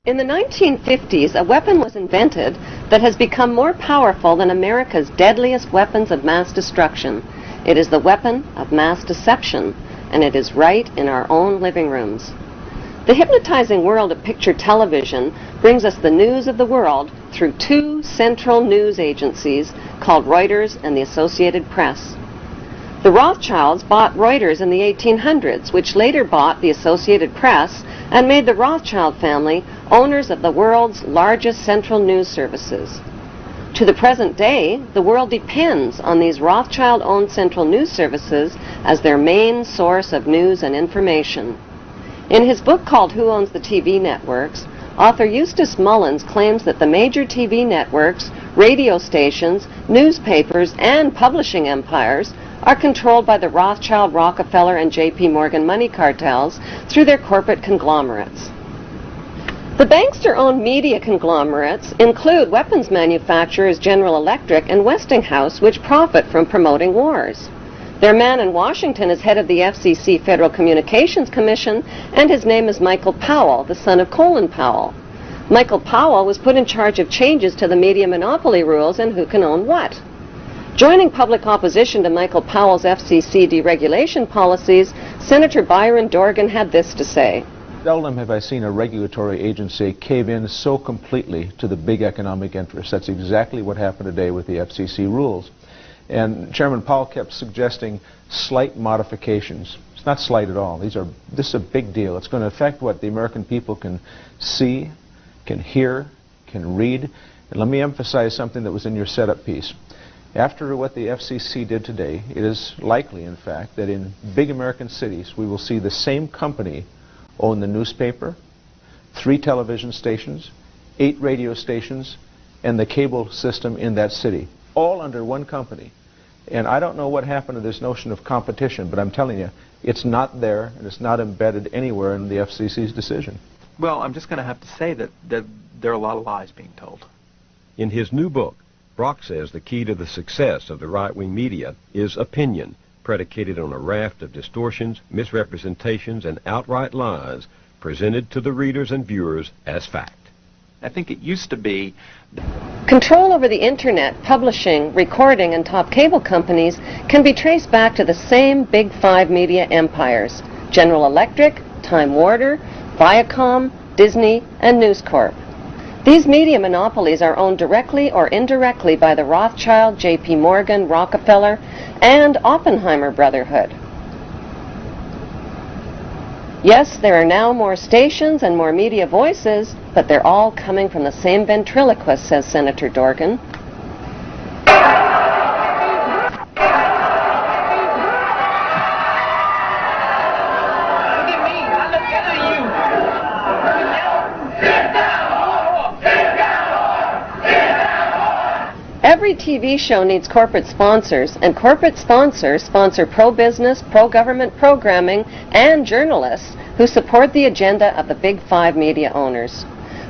In the 1950s, a weapon was invented that has become more powerful than America's deadliest weapons of mass destruction. It is the weapon of mass deception, and it is right in our own living rooms. The hypnotizing world of picture television brings us the news of the world through two central news agencies called Reuters and the Associated Press. The Rothschilds bought Reuters in the 1800s, which later bought the Associated Press and made the Rothschild family owners of the world's largest central news services. To the present day, the world depends on these Rothschild-owned central news services as their main source of news and information. In his book called Who Owns the TV Networks, author Eustace Mullins claims that the major TV networks, radio stations, newspapers, and publishing empires are controlled by the Rothschild, Rockefeller, and J.P. Morgan money cartels through their corporate conglomerates. The bankster-owned media conglomerates include weapons manufacturers General Electric and Westinghouse, which profit from promoting wars. Their man in Washington is head of the FCC Federal Communications Commission, and his name is Michael Powell, the son of Colin Powell. Michael Powell was put in charge of changes to the media monopoly rules and who can own what. Joining public opposition to Michael Powell's FCC deregulation policies, Senator Byron Dorgan had this to say. Seldom have I seen a regulatory agency cave in so completely to the big economic interests. That's exactly what happened today with the FCC rules. And Chairman Powell kept suggesting slight modifications. It's not slight at all. This is a big deal. It's going to affect what the American people can see, can hear, can read. And let me emphasize something that was in your setup piece. After what the FCC did today, it is likely, in fact, that in big American cities we will see the same company own the newspaper, 3 television stations, 8 radio stations, and the cable system in that city, all under one company. And I don't know what happened to this notion of competition, but I'm telling you, it's not there, and it's not embedded anywhere in the FCC's decision. Well, I'm just going to have to say that there are a lot of lies being told. In his new book, Brock says the key to the success of the right-wing media is opinion, predicated on a raft of distortions, misrepresentations, and outright lies presented to the readers and viewers as fact. I think it used to be... Control over the internet, publishing, recording, and top cable companies can be traced back to the same big 5 media empires: General Electric, Time Warner, Viacom, Disney, and News Corp. These media monopolies are owned directly or indirectly by the Rothschild, J.P. Morgan, Rockefeller, and Oppenheimer Brotherhood. Yes, there are now more stations and more media voices, but they're all coming from the same ventriloquist, says Senator Dorgan. Every TV show needs corporate sponsors, and corporate sponsors sponsor pro-business, pro-government programming, and journalists who support the agenda of the big 5 media owners.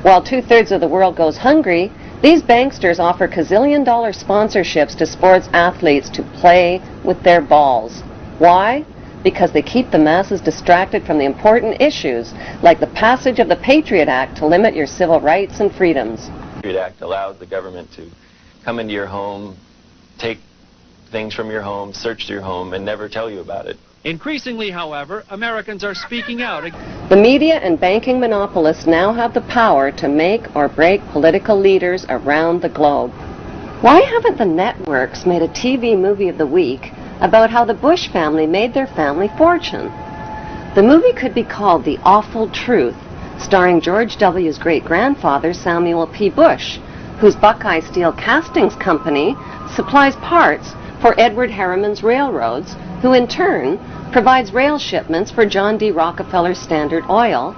While 2/3 of the world goes hungry, these banksters offer gazillion-dollar sponsorships to sports athletes to play with their balls. Why? Because they keep the masses distracted from the important issues, like the passage of the Patriot Act to limit your civil rights and freedoms. The Patriot Act allows the government to come into your home, take things from your home, search your home, and never tell you about it. Increasingly, however, Americans are speaking out. The media and banking monopolists now have the power to make or break political leaders around the globe. Why haven't the networks made a TV movie of the week about how the Bush family made their family fortune? The movie could be called The Awful Truth, starring George W.'s great-grandfather, Samuel P. Bush, whose Buckeye Steel Castings Company supplies parts for Edward Harriman's railroads, who in turn provides rail shipments for John D. Rockefeller's Standard Oil,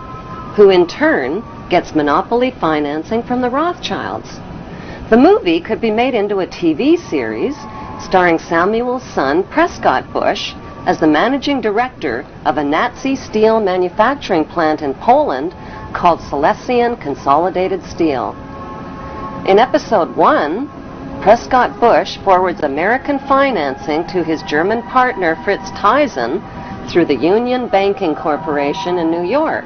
who in turn gets monopoly financing from the Rothschilds. The movie could be made into a TV series starring Samuel's son, Prescott Bush, as the managing director of a Nazi steel manufacturing plant in Poland called Silesian Consolidated Steel. In episode 1, Prescott Bush forwards American financing to his German partner Fritz Thyssen through the Union Banking Corporation in New York.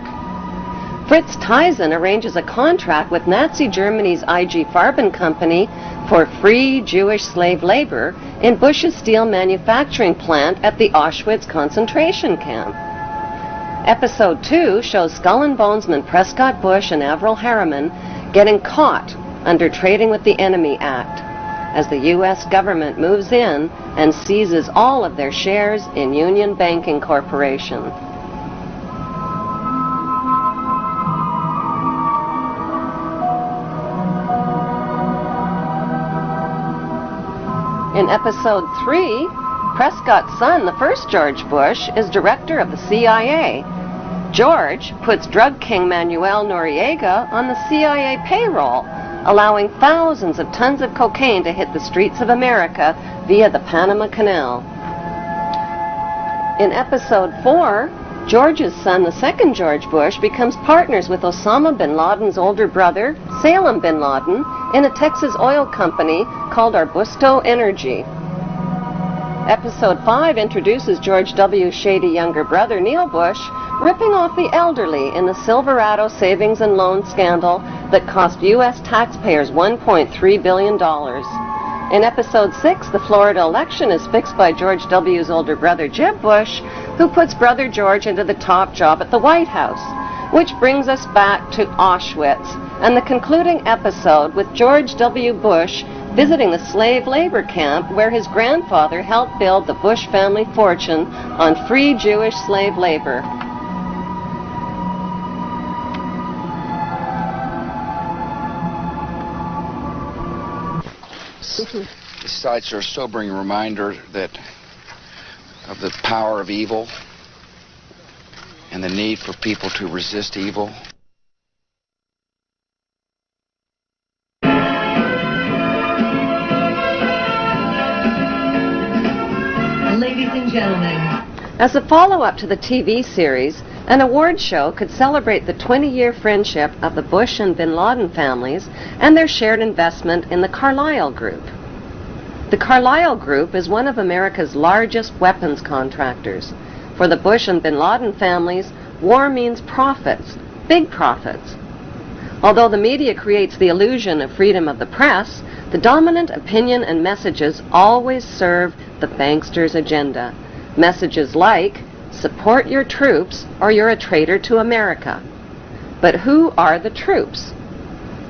Fritz Thyssen arranges a contract with Nazi Germany's IG Farben company for free Jewish slave labor in Bush's steel manufacturing plant at the Auschwitz concentration camp. Episode 2 shows Skull and Bonesmen Prescott Bush and Averell Harriman getting caught under Trading with the Enemy Act as the U.S. government moves in and seizes all of their shares in Union Banking Corporation. In episode 3, Prescott's son, the first George Bush, is director of the CIA. George puts drug king Manuel Noriega on the CIA payroll, allowing thousands of tons of cocaine to hit the streets of America via the Panama Canal. In episode 4, George's son, the second George Bush, becomes partners with Osama bin Laden's older brother, Salem bin Laden, in a Texas oil company called Arbusto Energy. Episode 5 introduces George W.'s shady younger brother, Neil Bush, ripping off the elderly in the Silverado savings and loan scandal that cost U.S. taxpayers $1.3 billion. In episode 6, the Florida election is fixed by George W.'s older brother, Jeb Bush, who puts brother George into the top job at the White House, which brings us back to Auschwitz and the concluding episode with George W. Bush visiting the slave labor camp where his grandfather helped build the Bush family fortune on free Jewish slave labor. These sites are a sobering reminder of the power of evil and the need for people to resist evil. Ladies and gentlemen, as a follow-up to the TV series, an award show could celebrate the 20-year friendship of the Bush and bin Laden families and their shared investment in the Carlyle Group. The Carlyle Group is one of America's largest weapons contractors. For the Bush and bin Laden families, war means profits, big profits. Although the media creates the illusion of freedom of the press, the dominant opinion and messages always serve the banksters' agenda. Messages like, support your troops or you're a traitor to America. But who are the troops?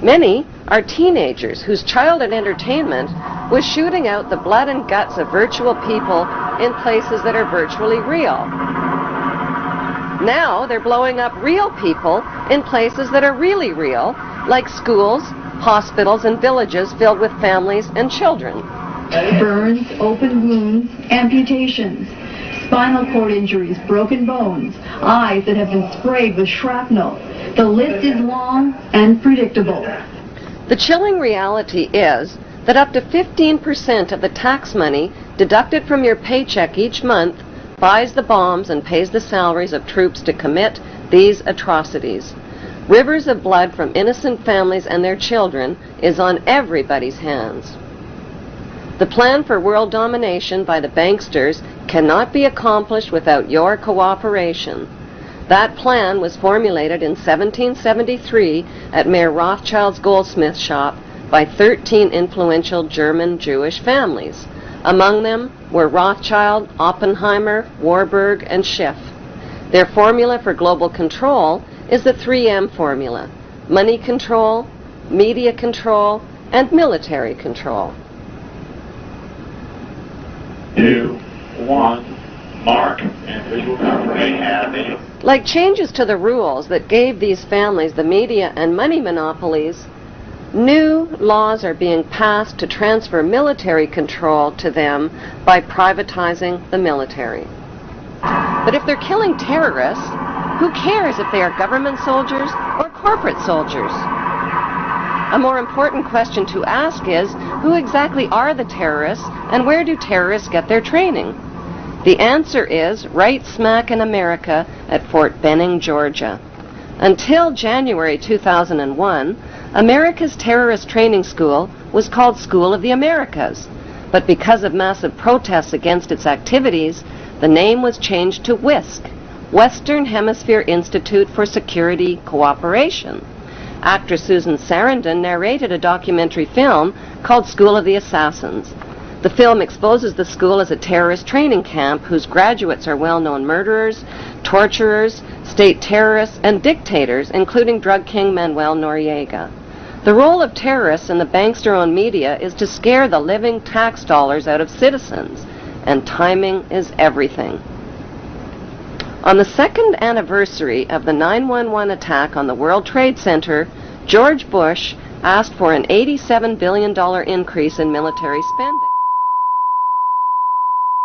Many are teenagers whose childhood entertainment was shooting out the blood and guts of virtual people in places that are virtually real. Now they're blowing up real people in places that are really real, like schools, hospitals, and villages filled with families and children. burns, open wounds, amputations, spinal cord injuries, broken bones, eyes that have been sprayed with shrapnel. The list is long and predictable. The chilling reality is that up to 15% of the tax money deducted from your paycheck each month buys the bombs and pays the salaries of troops to commit these atrocities. Rivers of blood from innocent families and their children is on everybody's hands. The plan for world domination by the banksters cannot be accomplished without your cooperation. That plan was formulated in 1773 at Mayor Rothschild's goldsmith shop by 13 influential German Jewish families. Among them were Rothschild, Oppenheimer, Warburg, and Schiff. Their formula for global control is the 3M formula: money control, media control, and military control. 2, 1, mark, and visual confirmation happening. Like changes to the rules that gave these families the media and money monopolies, new laws are being passed to transfer military control to them by privatizing the military. But if they're killing terrorists, who cares if they are government soldiers or corporate soldiers? A more important question to ask is, who exactly are the terrorists and where do terrorists get their training? The answer is right smack in America at Fort Benning, Georgia. Until January 2001, America's terrorist training school was called School of the Americas, but because of massive protests against its activities, the name was changed to WISC, Western Hemisphere Institute for Security Cooperation. Actress Susan Sarandon narrated a documentary film called School of the Assassins. The film exposes the school as a terrorist training camp whose graduates are well-known murderers, torturers, state terrorists, and dictators, including drug king Manuel Noriega. The role of terrorists in the bankster-owned media is to scare the living tax dollars out of citizens, and timing is everything. On the second anniversary of the 9/11 attack on the World Trade Center, George Bush asked for an $87 billion increase in military spending.